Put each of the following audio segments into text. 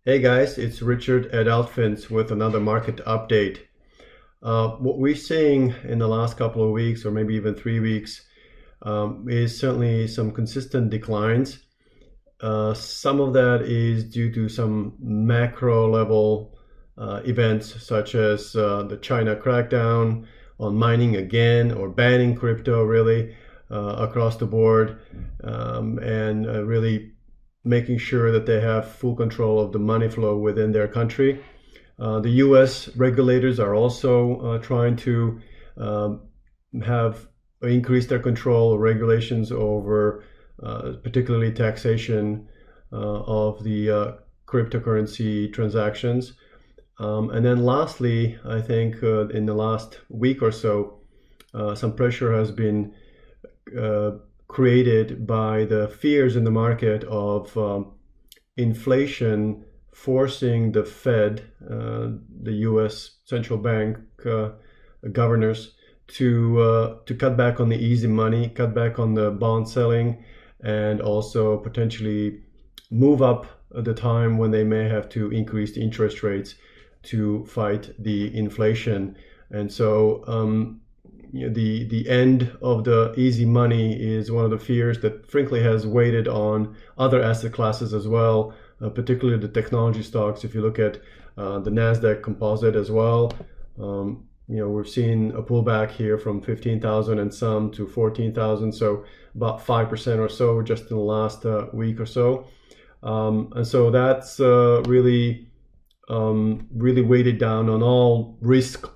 Hey guys, it's Richard at Altfins with another market update. What we're seeing in the last couple of weeks, or maybe even 3 weeks, is certainly some consistent declines. Some of that is due to some macro level events, such as the China crackdown on mining again, or banning crypto really across the board, and really making sure that they have full control of the money flow within their country. The US regulators are also trying to have increase their control regulations over particularly taxation of the cryptocurrency transactions. And then lastly, I think in the last week or so, some pressure has been created by the fears in the market of inflation forcing the Fed, the U.S. central bank governors, to cut back on the easy money, cut back on the bond selling, and also potentially move up the time when they may have to increase the interest rates to fight the inflation. And so the end of the easy money is one of the fears that frankly has weighted on other asset classes as well, particularly the technology stocks. If you look at the NASDAQ composite as well, we've seen a pullback here from 15,000 and some to 14,000, so about 5% or so just in the last week or so. And so that's really weighted down on all risk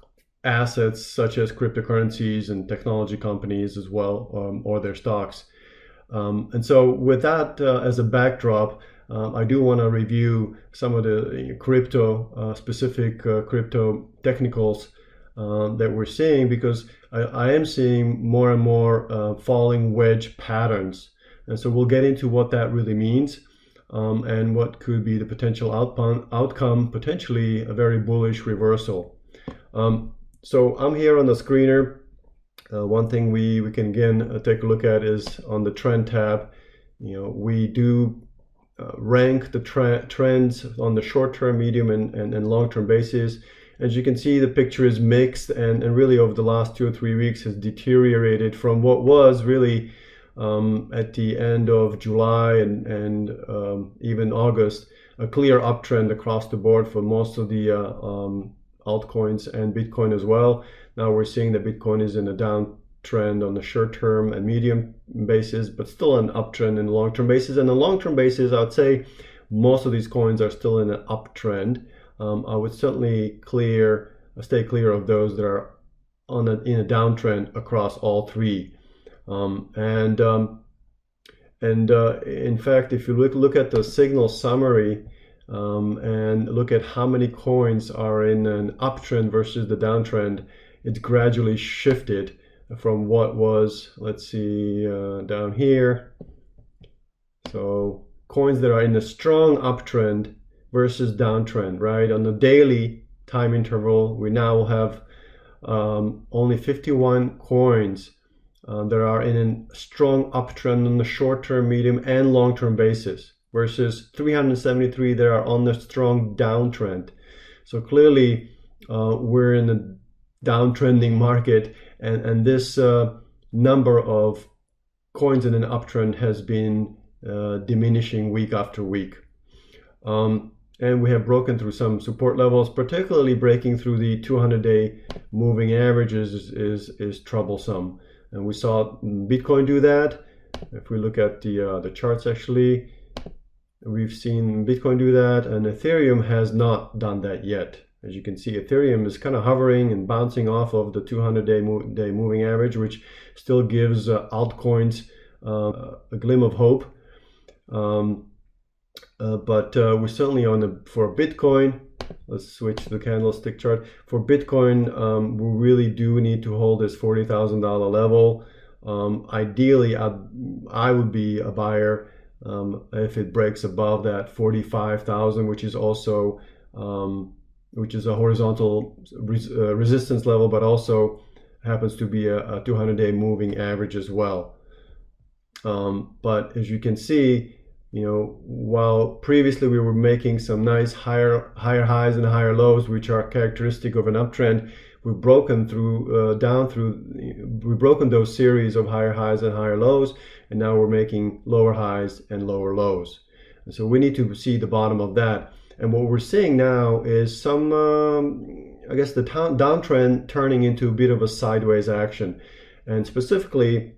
assets such as cryptocurrencies and technology companies as well, or their stocks. And so with that as a backdrop, I do want to review some of the crypto specific crypto technicals that we're seeing, because I am seeing more and more falling wedge patterns. And so we'll get into what that really means, and what could be the potential outcome, potentially a very bullish reversal. So I'm here on the screener. One thing we can again take a look at is on the trend tab. We do rank the trends on the short-term, medium, and long-term basis. As you can see, the picture is mixed, and really over the last 2 or 3 weeks has deteriorated from what was really at the end of July and even August, a clear uptrend across the board for most of the altcoins and Bitcoin as well. Now we're seeing that Bitcoin is in a downtrend on the short-term and medium basis, but still an uptrend in the long-term basis. And the long-term basis, I would say most of these coins are still in an uptrend. I would certainly stay clear of those that are in a downtrend across all three. In fact, if you look at the signal summary and look at how many coins are in an uptrend versus the downtrend, it's gradually shifted from what was, let's see, down here. So coins that are in a strong uptrend versus downtrend, right? On the daily time interval, we now have only 51 coins that are in a strong uptrend on the short-term, medium, and long-term basis, versus 373 that are on the strong downtrend. So clearly we're in a downtrending market, and this number of coins in an uptrend has been diminishing week after week. And we have broken through some support levels, particularly breaking through the 200-day moving averages is troublesome. And we saw Bitcoin do that. If we look at the charts, actually, we've seen Bitcoin do that, and Ethereum has not done that yet. As you can see, Ethereum is kind of hovering and bouncing off of the 200-day moving average, which still gives altcoins a glimmer of hope. But we're certainly for Bitcoin. Let's switch to the candlestick chart. For Bitcoin, we really do need to hold this $40,000 level. Ideally, I would be a buyer if it breaks above that 45,000, which is also which is a horizontal resistance level, but also happens to be a 200-day moving average as well. But as you can see, You know, while previously we were making some nice higher highs and higher lows, which are characteristic of an uptrend, we've broken through we've broken those series of higher highs and higher lows, and now we're making lower highs and lower lows. And so we need to see the bottom of that. And what we're seeing now is some, I guess, the downtrend turning into a bit of a sideways action. And specifically,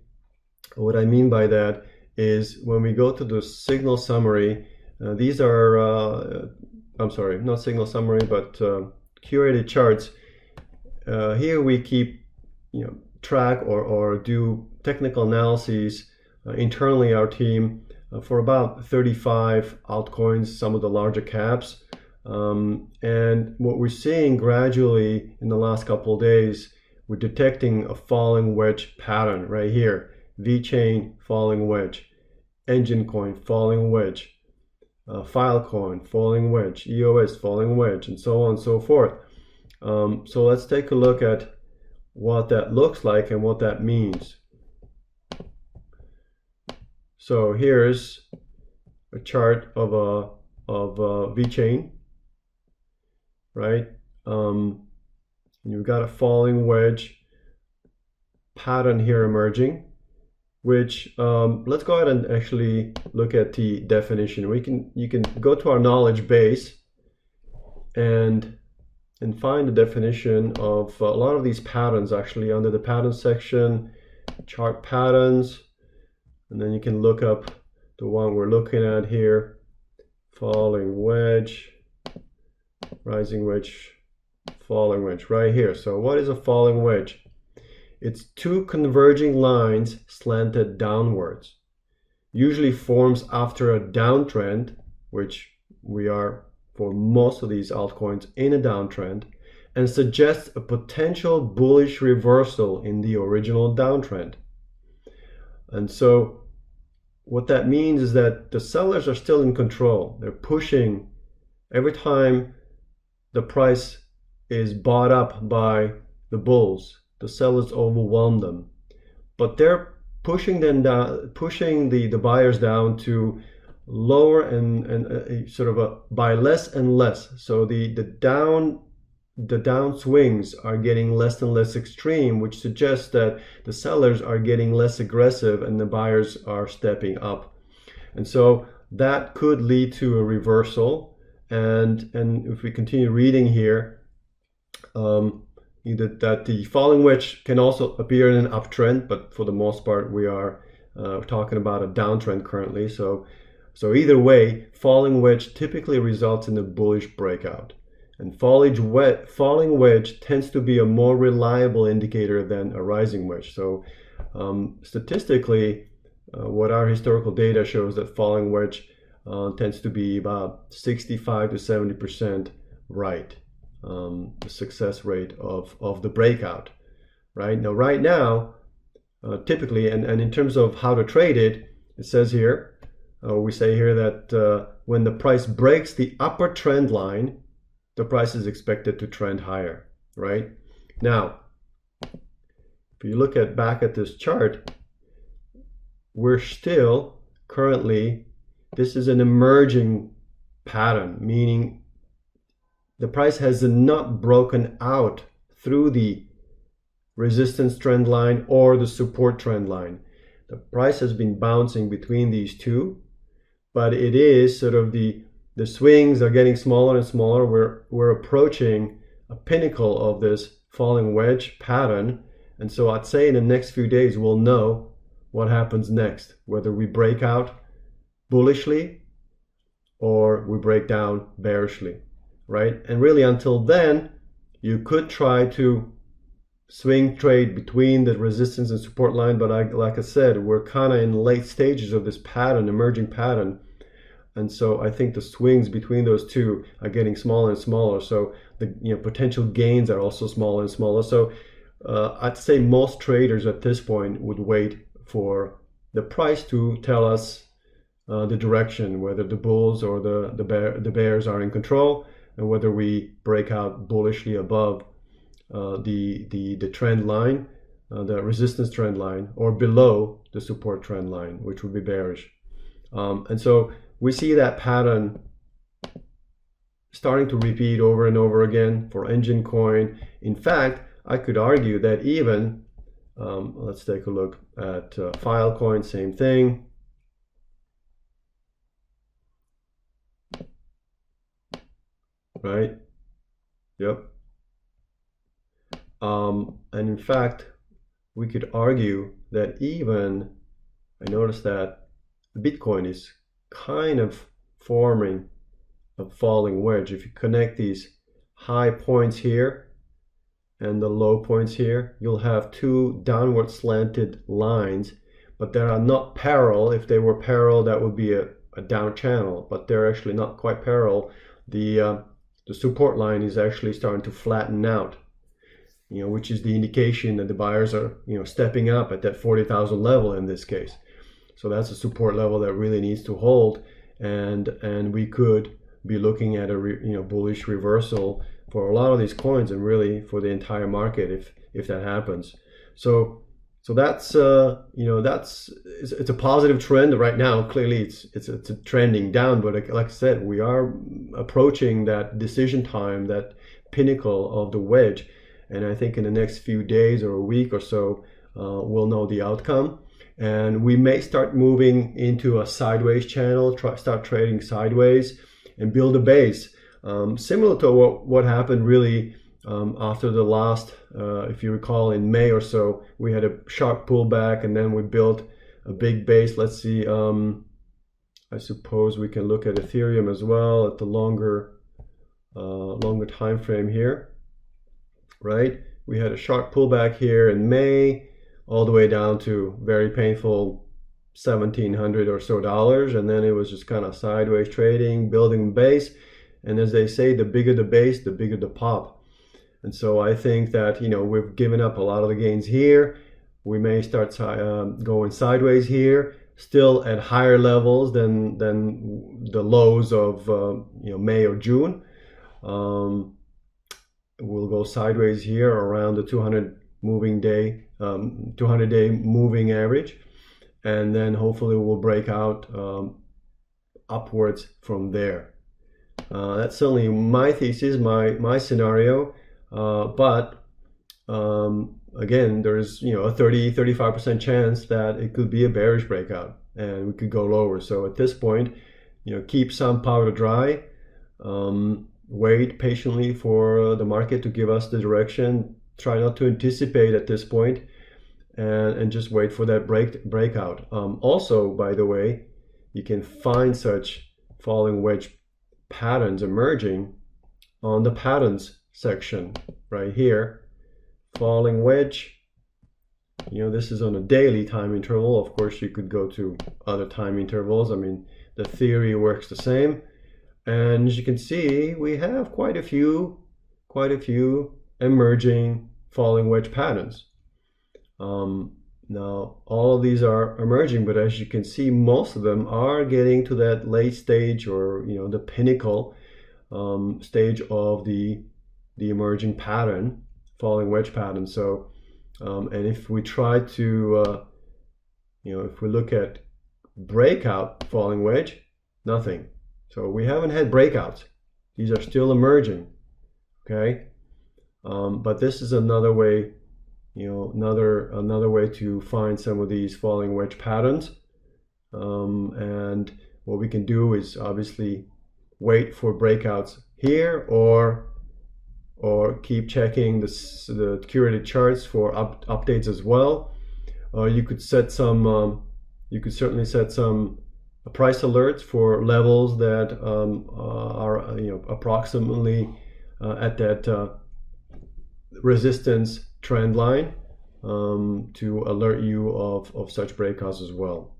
what I mean by that is when we go to the signal summary, these are, I'm sorry, not signal summary, but curated charts. Here we keep, track or do technical analyses internally, our team, for about 35 altcoins, some of the larger caps. And what we're seeing gradually in the last couple of days, we're detecting a falling wedge pattern right here. VeChain, falling wedge. Engine coin, falling wedge. Filecoin, falling wedge. EOS, falling wedge, and so on and so forth. So let's take a look at what that looks like and what that means. So here's a chart of a VeChain, right? You've got a falling wedge pattern here emerging, which let's go ahead and actually look at the definition. You can go to our knowledge base and find the definition of a lot of these patterns actually under the pattern section, chart patterns, and then you can look up the one we're looking at here, falling wedge, rising wedge, falling wedge right here. So what is a falling wedge? It's two converging lines slanted downwards. Usually forms after a downtrend, which we are for most of these altcoins in a downtrend, and suggests a potential bullish reversal in the original downtrend. And so what that means is that the sellers are still in control. They're pushing every time the price is bought up by the bulls. The sellers overwhelm them, but they're pushing them down, pushing the buyers down to lower and sort of buy less and less. So the down swings are getting less and less extreme, which suggests that the sellers are getting less aggressive and the buyers are stepping up. And so that could lead to a reversal. And if we continue reading here, that the falling wedge can also appear in an uptrend, but for the most part we are talking about a downtrend currently. So either way, falling wedge typically results in a bullish breakout. And falling wedge tends to be a more reliable indicator than a rising wedge. So statistically, what our historical data shows that falling wedge tends to be about 65 to 70% right, the success rate of the breakout. Right now, typically, and in terms of how to trade it, it says here, we say here that when the price breaks the upper trend line, the price is expected to trend higher, right? Now, if you look back at this chart, we're still currently, this is an emerging pattern, meaning the price has not broken out through the resistance trend line or the support trend line. The price has been bouncing between these two, but it is sort of the swings are getting smaller and smaller. We're approaching a pinnacle of this falling wedge pattern. And so I'd say in the next few days, we'll know what happens next, whether we break out bullishly or we break down bearishly, right? And really until then, you could try to swing trade between the resistance and support line. But like I said, we're kind of in late stages of this pattern, emerging pattern. And so I think the swings between those two are getting smaller and smaller. So the potential gains are also smaller and smaller. So I'd say most traders at this point would wait for the price to tell us the direction, whether the bulls or the bears are in control, and whether we break out bullishly above the trend line, the resistance trend line, or below the support trend line, which would be bearish. And so we see that pattern starting to repeat over and over again for Engine Coin. In fact, I could argue that even, let's take a look at Filecoin, same thing. Right? Yep. And in fact, we could argue that even, I noticed that Bitcoin is kind of forming a falling wedge. If you connect these high points here and the low points here, you'll have two downward slanted lines, but they are not parallel. If they were parallel, that would be a down channel, but they're actually not quite parallel. The support line is actually starting to flatten out, which is the indication that the buyers are, stepping up at that 40,000 level in this case. So that's a support level that really needs to hold, and we could be looking at a bullish reversal for a lot of these coins, and really for the entire market if that happens. So that's it's a positive trend right now. Clearly it's trending down, but like I said, we are approaching that decision time, that pinnacle of the wedge, and I think in the next few days or a week or so we'll know the outcome, and we may start moving into a sideways channel, start trading sideways and build a base, similar to what happened really after the last, if you recall, in May or so, we had a sharp pullback and then we built a big base. Let's see, I suppose we can look at Ethereum as well at the longer time frame here, right? We had a sharp pullback here in May, all the way down to very painful $1,700 or so, and then it was just kind of sideways trading, building base, and as they say, the bigger the base, the bigger the pop. And so I think that we've given up a lot of the gains here. We may start going sideways here, still at higher levels than the lows of May or June. We'll go sideways here around the 200-day moving average, and then hopefully we'll break out upwards from there. That's certainly my thesis, my scenario. But again, there's a 30-35% chance that it could be a bearish breakout and we could go lower. So at this point, keep some powder dry, wait patiently for the market to give us the direction. Try not to anticipate at this point, and just wait for that breakout. Also, by the way, you can find such falling wedge patterns emerging on the patterns section right here. Falling wedge, this is on a daily time interval. Of course, you could go to other time intervals. I mean, the theory works the same, and as you can see, we have quite a few emerging falling wedge patterns. Now all of these are emerging, but as you can see, most of them are getting to that late stage, or the pinnacle stage of the emerging pattern, falling wedge pattern. So and if we try to if we look at breakout falling wedge, nothing. So we haven't had breakouts. These are still emerging, okay? But this is another way, another way to find some of these falling wedge patterns. And what we can do is obviously wait for breakouts here, or keep checking the curated charts for updates as well. You could set some, you could certainly set some price alerts for levels that are approximately at that resistance trend line, to alert you of such breakouts as well.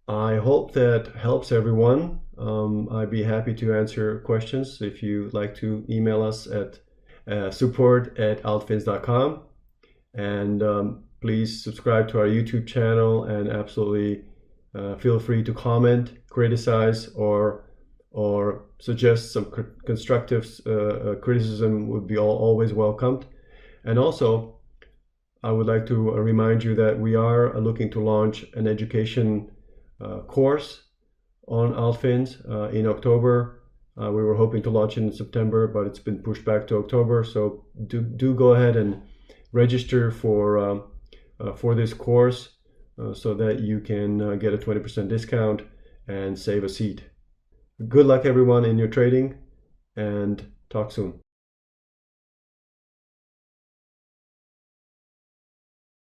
I hope that helps everyone. I'd be happy to answer questions if you'd like to email us at support@altfins.com, and please subscribe to our YouTube channel, and absolutely feel free to comment, criticize, or suggest some constructive criticism would be always welcomed. And also, I would like to remind you that we are looking to launch an education course on altfins in October. We were hoping to launch in September, but it's been pushed back to October. So do go ahead and register for this course so that you can get a 20% discount and save a seat. Good luck everyone in your trading, and talk soon.